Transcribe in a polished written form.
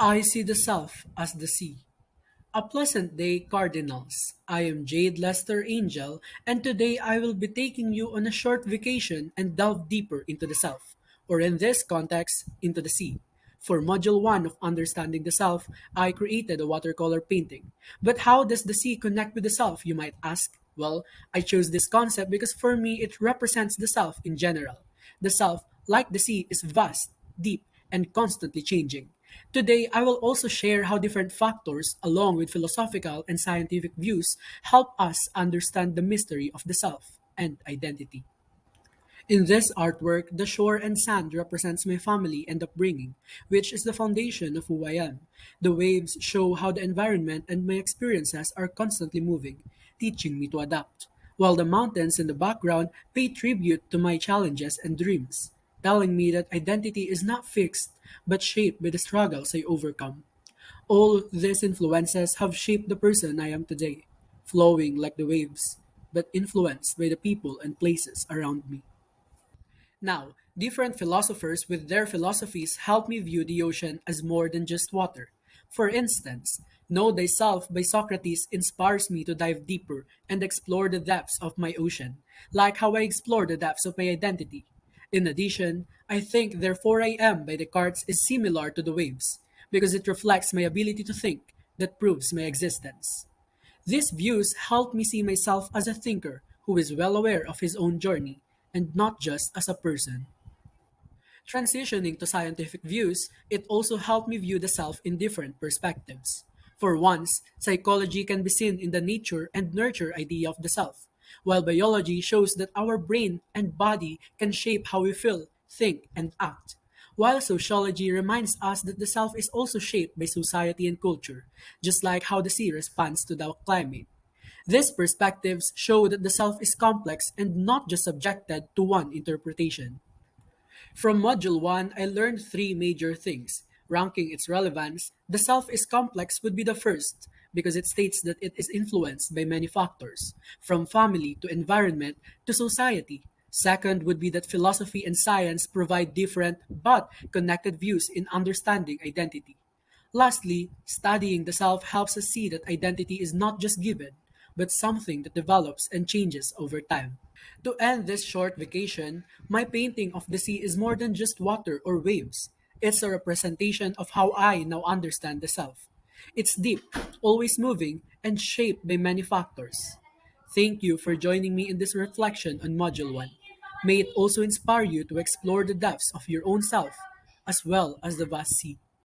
I see the self as the sea. A pleasant day, Cardinals. I am Jade Lester Angel, and today I will be taking you on a short vacation and delve deeper into the self, or in this context, into the sea. For Module 1 of Understanding the Self, I created a watercolor painting. But how does the sea connect with the self, you might ask? Well, I chose this concept because for me it represents the self in general. The self, like the sea, is vast, deep, and constantly changing. Today, I will also share how different factors, along with philosophical and scientific views, help us understand the mystery of the self and identity. In this artwork, the shore and sand represents my family and upbringing, which is the foundation of who I am. The waves show how the environment and my experiences are constantly moving, teaching me to adapt, while the mountains in the background pay tribute to my challenges and dreams, telling me that identity is not fixed but shaped by the struggles I overcome. All these influences have shaped the person I am today, flowing like the waves, but influenced by the people and places around me. Now, different philosophers with their philosophies help me view the ocean as more than just water. For instance, Know Thyself by Socrates inspires me to dive deeper and explore the depths of my ocean, like how I explore the depths of my identity. In addition, I think Therefore I Am by Descartes is similar to the waves, because it reflects my ability to think that proves my existence. These views help me see myself as a thinker who is well aware of his own journey, and not just as a person. Transitioning to scientific views, it also helped me view the self in different perspectives. For once, psychology can be seen in the nature and nurture idea of the self, while biology shows that our brain and body can shape how we feel, think, and act. While sociology reminds us that the self is also shaped by society and culture, just like how the sea responds to the climate. These perspectives show that the self is complex and not just subjected to one interpretation. From Module 1, I learned three major things. Ranking its relevance, the self is complex would be the first, because it states that it is influenced by many factors, from family to environment to society. Second would be that philosophy and science provide different but connected views in understanding identity. Lastly, studying the self helps us see that identity is not just given, but something that develops and changes over time. To end this short vacation, my painting of the sea is more than just water or waves. It's a representation of how I now understand the self. It's deep, always moving, and shaped by many factors. Thank you for joining me in this reflection on Module 1. May it also inspire you to explore the depths of your own self, as well as the vast sea.